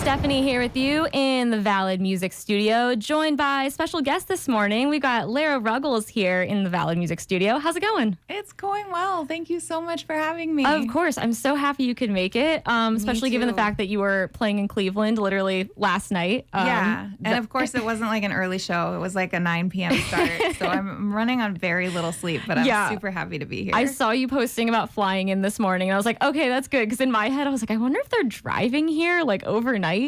Stephanie here with you in the Valid Music Studio, joined by a special guest this morning. We've got Lara Ruggles here in the Valid Music Studio. How's it going? It's going well. Thank you so much for having me. Of course. I'm so happy you could make it, especially given the fact that you were playing in Cleveland literally last night. Yeah, and of course it wasn't like an early show. It was like a 9 p.m. start, so I'm running on very little sleep, but I'm super happy to be here. I saw you posting about flying in this morning, and I was like, okay, that's good, because in my head I was like, I wonder if they're driving here like overnight.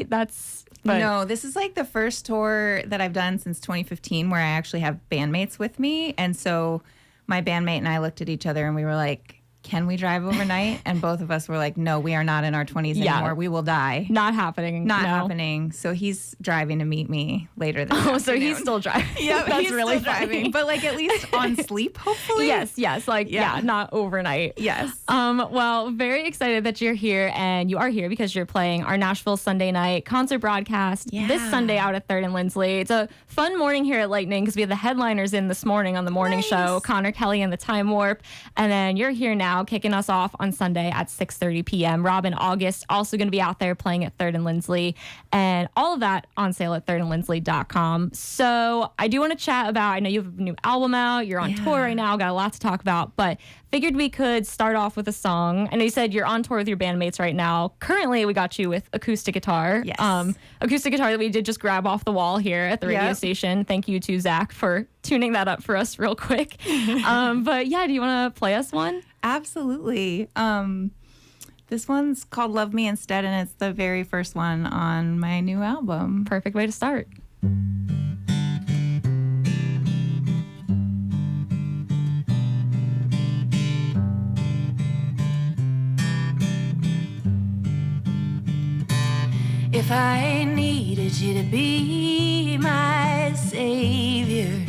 No, this is like the first tour that I've done since 2015 where I actually have bandmates with me. And so my bandmate and I looked at each other and we were like, can we drive overnight? And both of us were like, no, we are not in our 20s anymore. We will die. Not happening. Not happening. So he's driving to meet me later this afternoon. So he's still driving. Yeah, that's he's really still driving. But like at least on sleep, hopefully. Yes. Not overnight. Yes. Well, very excited that you're here, and you are here because you're playing our Nashville Sunday night concert broadcast this Sunday out at 3rd and Lindsley. It's a fun morning here at Lightning because we have the headliners in this morning on the morning show, Connor Kelly and the Time Warp, and then you're here now kicking us off on Sunday at 6:30 p.m. Rob and August also going to be out there playing at 3rd and Lindsley, and all of that on sale at thirdandlindsley.com. So I do want to chat about, I know you have a new album out, you're on tour right now, got a lot to talk about, but figured we could start off with a song. I know you said you're on tour with your bandmates right now. Currently, we got you with acoustic guitar. Yes. Acoustic guitar that we did just grab off the wall here at the radio station. Thank you to Zach for tuning that up for us real quick. But yeah, do you want to play us one? Absolutely. This one's called Love Me Instead, and it's the very first one on my new album. Perfect way to start. If I needed you to be my savior,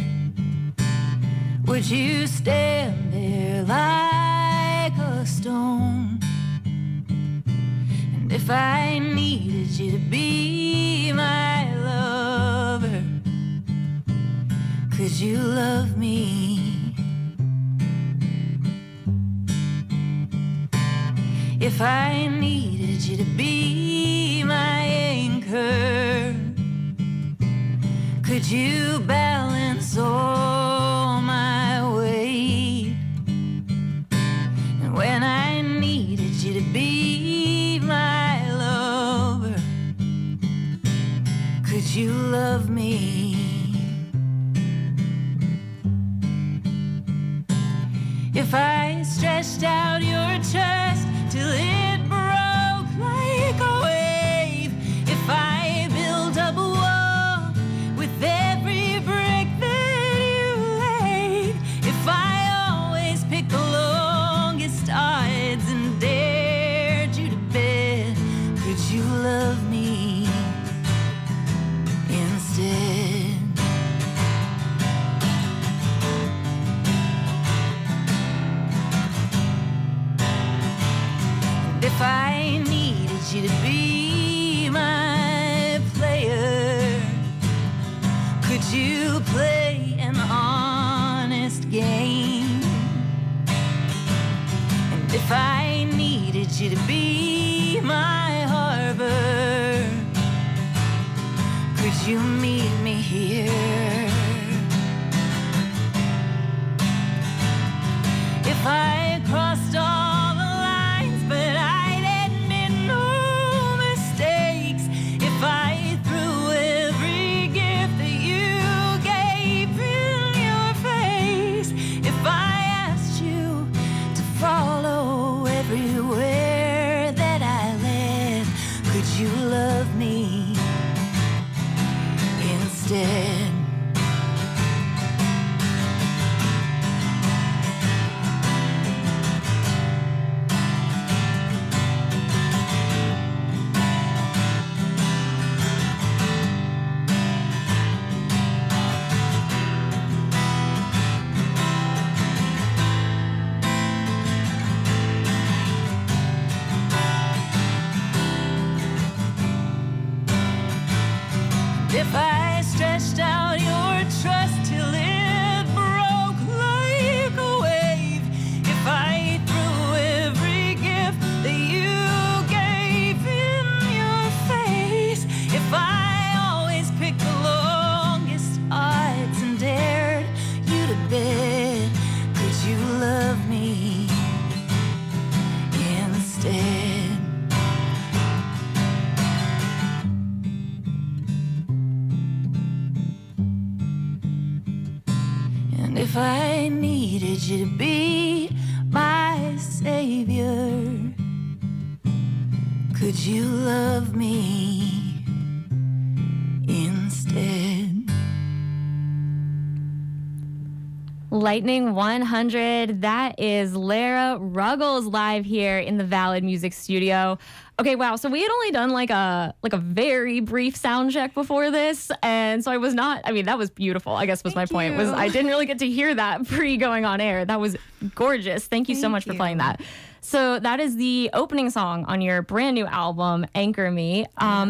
would you stand there like a stone? And if I needed you to be my lover, could you love me? If I needed you to be my anchor, could you balance all my weight? And when I needed you to be my lover, could you love me? If I stretched out your chest till it broke like a wave, if I built up a wall with every brick that you laid, if I always picked the longest odds and dared you to bet, could you love me instead? If I needed you to be my player, could you play an honest game? And if I needed you to be my harbor, could you meet me here? If I crossed all the lines, but I'd admit no mistakes, if I threw every gift that you gave in your face, if I asked you to follow everywhere that I led, could you love me instead? If I stretched out your trust till it broke like a wave, if I threw every gift that you gave in your face, if I needed you to be my savior, could you love me instead? Lightning 100. That is Lara Ruggles live here in the Valid Music Studio. Okay, wow. So we had only done like a very brief sound check before this, and so I was not. I mean, that was beautiful. I guess was my point. Was I didn't really get to hear that pre going on air. That was gorgeous. Thank you so much for playing that. So that is the opening song on your brand new album, Anchor Me,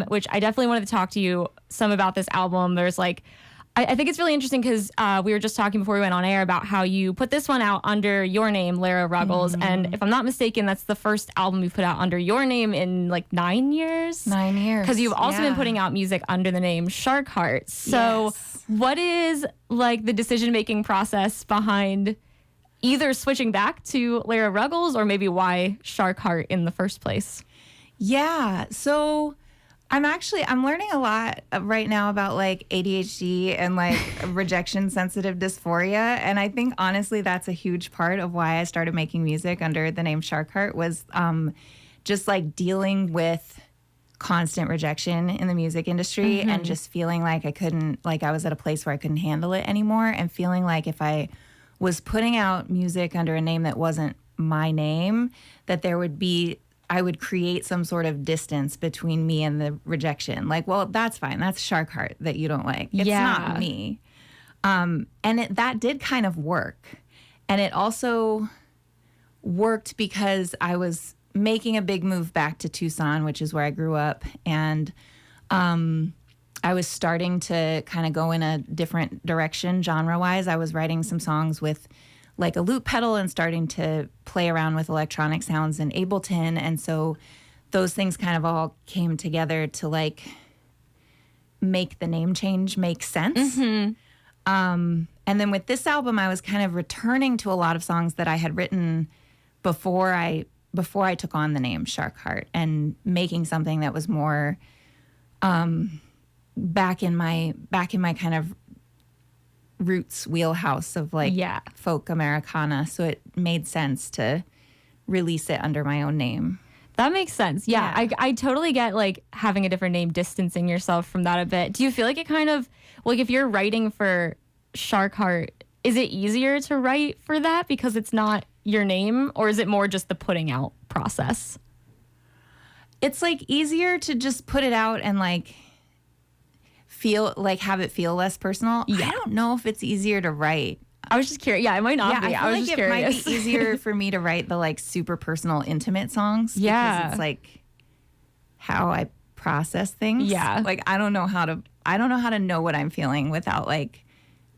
which I definitely wanted to talk to you some about this album. There's like. I think it's really interesting because we were just talking before we went on air about how you put this one out under your name, Lra Ruggles. And if I'm not mistaken, that's the first album you put out under your name in like 9 years? 9 years. Because you've also been putting out music under the name Shark Heart. So what is like the decision-making process behind either switching back to Lara Ruggles or maybe why Shark Heart in the first place? Yeah. So I'm learning a lot right now about like ADHD and like rejection sensitive dysphoria. And I think honestly, that's a huge part of why I started making music under the name Shark Heart was just like dealing with constant rejection in the music industry and just feeling like I was at a place where I couldn't handle it anymore and feeling like if I was putting out music under a name that wasn't my name, that I would create some sort of distance between me and the rejection. Like, well, that's fine. That's Shark Heart that you don't like. It's not me. And that did kind of work. And it also worked because I was making a big move back to Tucson, which is where I grew up. And I was starting to kind of go in a different direction genre-wise. I was writing some songs with like a loop pedal and starting to play around with electronic sounds in Ableton. And so those things kind of all came together to like make the name change make sense. And then with this album, I was kind of returning to a lot of songs that I had written before I took on the name Shark Heart and making something that was more back in my kind of roots wheelhouse of like folk Americana. So it made sense to release it under my own name. That makes sense. Yeah. I totally get like having a different name, distancing yourself from that a bit. Do you feel like it kind of, like if you're writing for Shark Heart, is it easier to write for that because it's not your name, or is it more just the putting out process? It's like easier to just put it out and like have it feel less personal. I don't know if it's easier to write. I was just curious. Yeah, it might not be. I was just curious. It might be easier for me to write the like super personal, intimate songs. Because it's like how I process things. Yeah. Like I don't know how to know what I'm feeling without like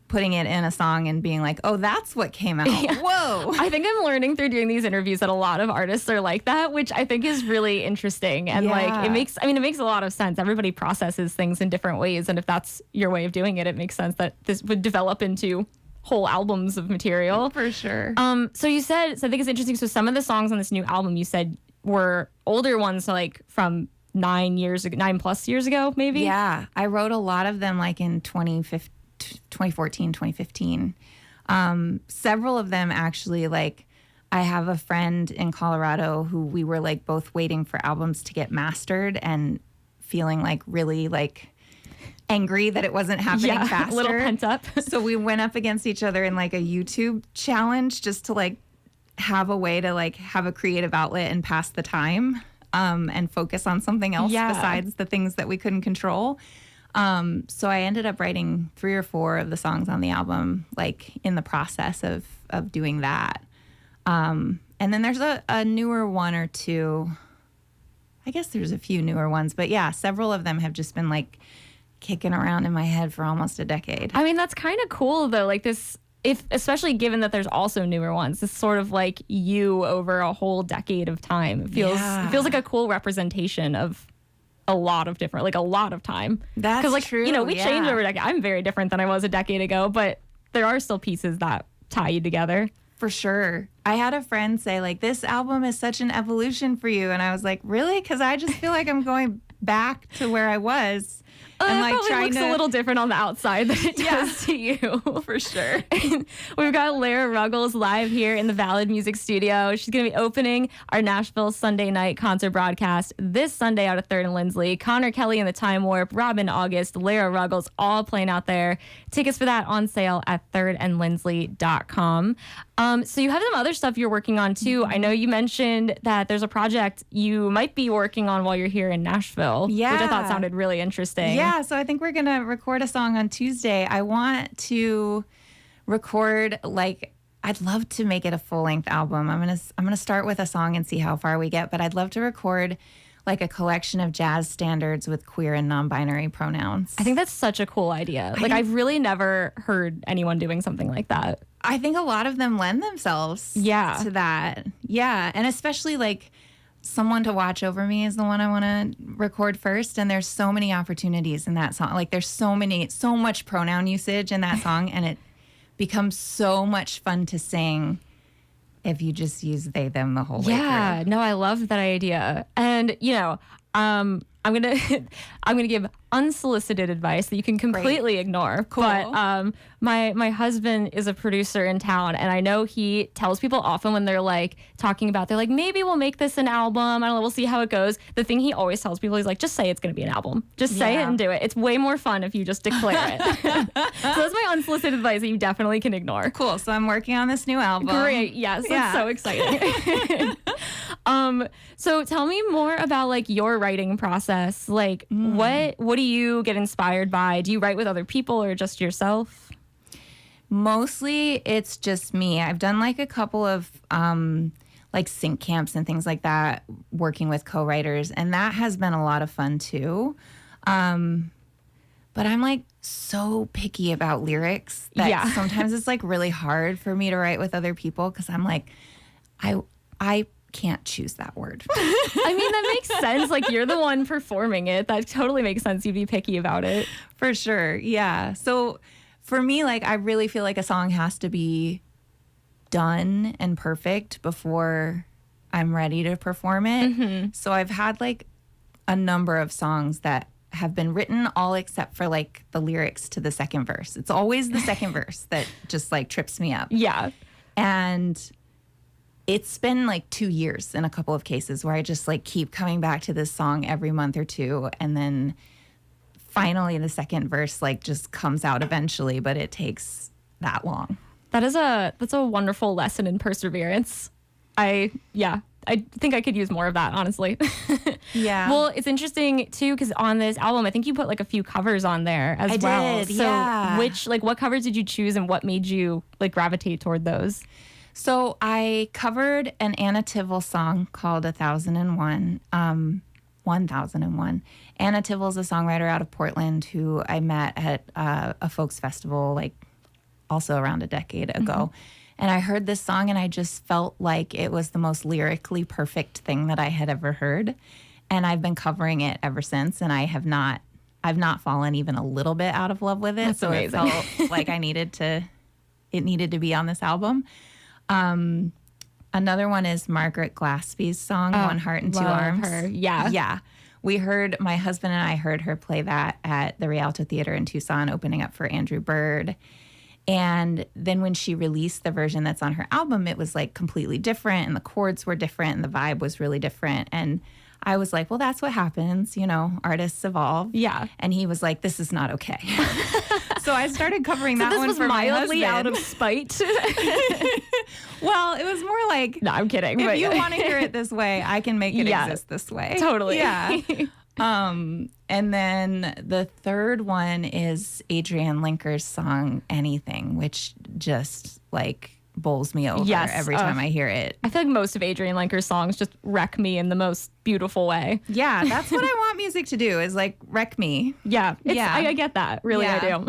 putting it in a song and being like, oh, that's what came out. Whoa. I think I'm learning through doing these interviews that a lot of artists are like that, which I think is really interesting. And like, it makes a lot of sense. Everybody processes things in different ways. And if that's your way of doing it, it makes sense that this would develop into whole albums of material. For sure. So you said, so I think it's interesting. So some of the songs on this new album you said were older ones, so like from 9+ years ago, maybe? Yeah. I wrote a lot of them like in 2014, 2015. Several of them actually, like I have a friend in Colorado who we were like both waiting for albums to get mastered and feeling like really like angry that it wasn't happening faster. A little pent up. So we went up against each other in like a YouTube challenge just to like have a way to like have a creative outlet and pass the time and focus on something else besides the things that we couldn't control. So I ended up writing 3 or 4 of the songs on the album, like in the process of doing that. And then there's a newer 1 or 2. I guess there's a few newer ones, but yeah, several of them have just been like kicking around in my head for almost a decade. I mean, that's kind of cool though. Like this, especially given that there's also newer ones, it's sort of like you over a whole decade of time. It feels like a cool representation of a lot of time. That's like, true. You know, we change over a decade. I'm very different than I was a decade ago, but there are still pieces that tie you together. For sure. I had a friend say like, this album is such an evolution for you. And I was like, really? Because I just feel like I'm going back to where I was. I'm like probably trying looks to a little different on the outside than it does to you. for sure. We've got Lara Ruggles live here in the Valid Music Studio. She's going to be opening our Nashville Sunday night concert broadcast this Sunday out of 3rd and Lindsley. Connor Kelly and the Time Warp, Robin August, Lara Ruggles, all playing out there. Tickets for that on sale at thirdandlindsley.com. So you have some other stuff you're working on too. I know you mentioned that there's a project you might be working on while you're here in Nashville, which I thought sounded really interesting. Yeah, so I think we're going to record a song on Tuesday. I want to record, like, I'd love to make it a full-length album. I'm going to start with a song and see how far we get, but I'd love to record like a collection of jazz standards with queer and non-binary pronouns. I think that's such a cool idea. Like, I've really never heard anyone doing something like that. I think a lot of them lend themselves to that. Yeah, and especially like Someone to Watch Over Me is the one I want to record first, and there's so many opportunities in that song. Like there's so much pronoun usage in that song, and it becomes so much fun to sing if you just use they, them the whole way through. Yeah, no, I love that idea. And, you know, I'm gonna give unsolicited advice that you can completely ignore. Cool. But my husband is a producer in town, and I know he tells people often when they're like talking about, they're like, maybe we'll make this an album. I don't know, we'll see how it goes. The thing he always tells people, he's like, just say it's gonna be an album. Just say it and do it. It's way more fun if you just declare it. So that's my unsolicited advice that you definitely can ignore. Cool. So I'm working on this new album. Great. Yes. That's so exciting. So tell me more about like your writing process. Like what do you get inspired by? Do you write with other people or just yourself? Mostly it's just me. I've done like a couple of like sync camps and things like that, working with co-writers, and that has been a lot of fun too. But I'm like so picky about lyrics that sometimes it's like really hard for me to write with other people because I'm like, I can't choose that word. I mean, that makes sense. Like, you're the one performing it. That totally makes sense. You'd be picky about it. For sure. Yeah. So for me, like, I really feel like a song has to be done and perfect before I'm ready to perform it. Mm-hmm. So I've had like a number of songs that have been written all except for like the lyrics to the second verse. It's always the second verse that just like trips me up. Yeah. And it's been like 2 years in a couple of cases where I just like keep coming back to this song every month or two. And then finally the second verse like just comes out eventually, but it takes that long. That's a wonderful lesson in perseverance. I think I could use more of that, honestly. Yeah. Well, it's interesting too, because on this album, I think you put like a few covers on there as well. I did, yeah. So what covers did you choose and what made you like gravitate toward those? So I covered an Anna Tivell song called 1001. Anna Tivell's a songwriter out of Portland who I met at a folks festival like also around a decade ago. Mm-hmm. And I heard this song and I just felt like it was the most lyrically perfect thing that I had ever heard. And I've been covering it ever since, and I've not fallen even a little bit out of love with it. That's so amazing. It felt like it needed to be on this album. Another one is Margaret Glaspie's song, One Heart and Two Arms. Her. Yeah. Yeah. My husband and I heard her play that at the Rialto Theater in Tucson, opening up for Andrew Bird. And then when she released the version that's on her album, it was like completely different, and the chords were different, and the vibe was really different. And I was like, well, that's what happens. You know, artists evolve. Yeah. And he was like, this is not okay. So I started covering that one for my husband. This was mildly out of spite. Well, it was more like, no, I'm kidding. If you want to hear it this way, I can make it exist this way. Totally. Yeah. And then the third one is Adrienne Linker's song Anything, which just like bowls me over every time I hear it. I feel like most of Adrienne Linker's songs just wreck me in the most beautiful way. Yeah, that's what I want music to do, is like wreck me. Yeah, I get that. Really, I do.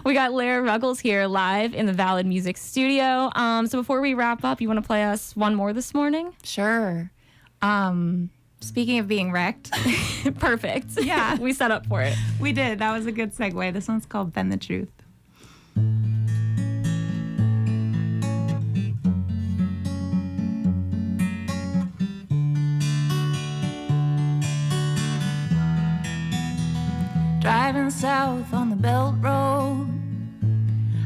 We got Lara Ruggles here live in the Valid Music Studio. So before we wrap up, you want to play us one more this morning? Sure. Speaking of being wrecked. Perfect. Yeah. We set up for it. We did. That was a good segue. This one's called Bend the Truth. driving south on the Belt Road.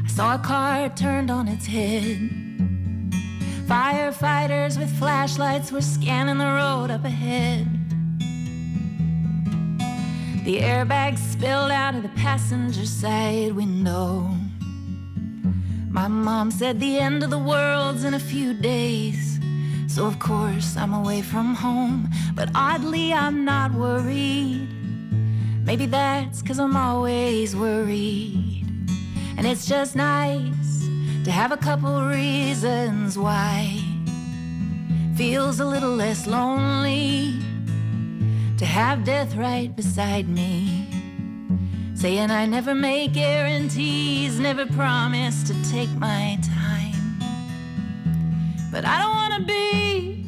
I saw a car turned on its head. Firefighters with flashlights were scanning the road up ahead. The airbag spilled out of the passenger side window. My mom said the end of the world's in a few days. So of course I'm away from home, but oddly I'm not worried. Maybe that's 'cause I'm always worried. And it's just nice to have a couple reasons why. Feels a little less lonely to have death right beside me, saying I never make guarantees, never promise to take my time. But I don't wanna be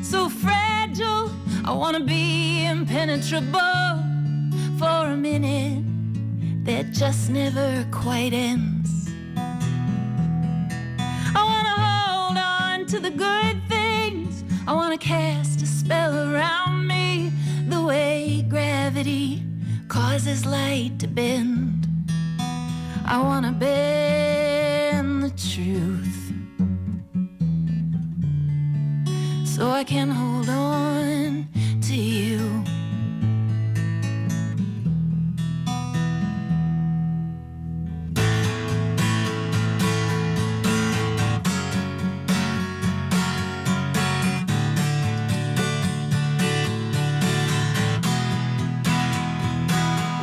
so fragile, I wanna be impenetrable for a minute that just never quite ends. I wanna hold on to the good things, I wanna cast a spell around me, the way gravity causes light to bend. I wanna bend the truth so I can hold on to you.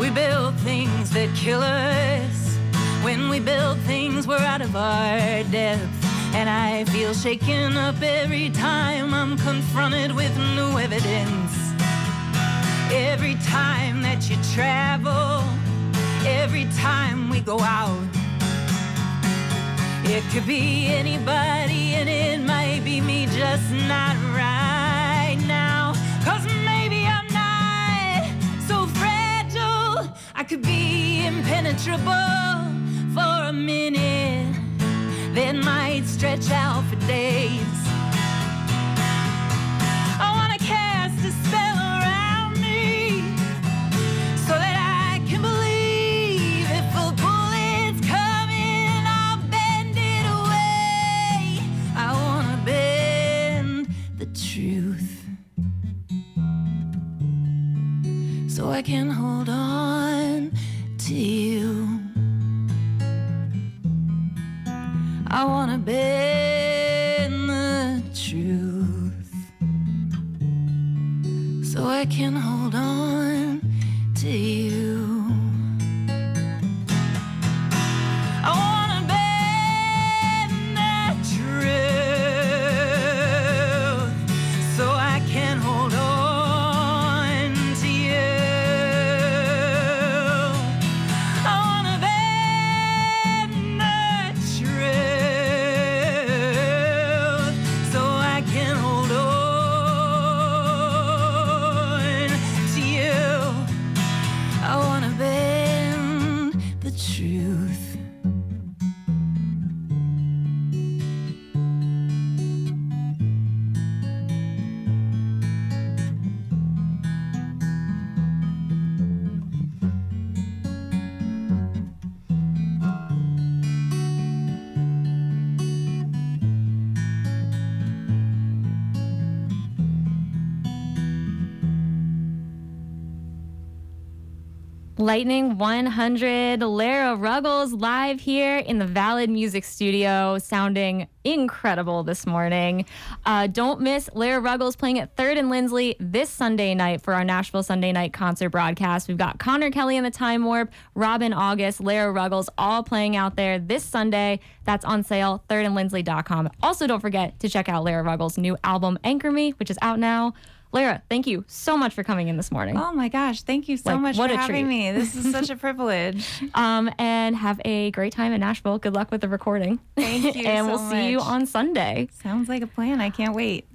We build things that kill us. When we build things, we're out of our depth. And I feel shaken up every time I'm confronted with new evidence. Every time that you travel, every time we go out, it could be anybody and it might be me, just not right now. 'Cause maybe I'm not so fragile, I could be impenetrable for a minute that might stretch out for days. I wanna cast a spell around me so that I can believe if a bullet's coming, I'll bend it away. I wanna bend the truth so I can hold on to you. I wanna bend the truth so I can hold on to you. I wanna bend the truth so I can hold on to you. I wanna bend the truth so I can hold on to you. I wanna bend the truth. Lightning 100, Lara Ruggles live here in the Valid Music Studio, sounding incredible this morning. Don't miss Lara Ruggles playing at 3rd and Lindsley this Sunday night for our Nashville Sunday night concert broadcast. We've got Connor Kelly in the Time Warp, Robin August, Lara Ruggles, all playing out there this Sunday. That's on sale, 3rdandlindsley.com. Also, don't forget to check out Lara Ruggles' new album, Anchor Me, which is out now. Lara, thank you so much for coming in this morning. Oh my gosh, thank you so much for having me. This is such a privilege. And have a great time in Nashville. Good luck with the recording. Thank you and so we'll see you much. on Sunday. Sounds like a plan. I can't wait.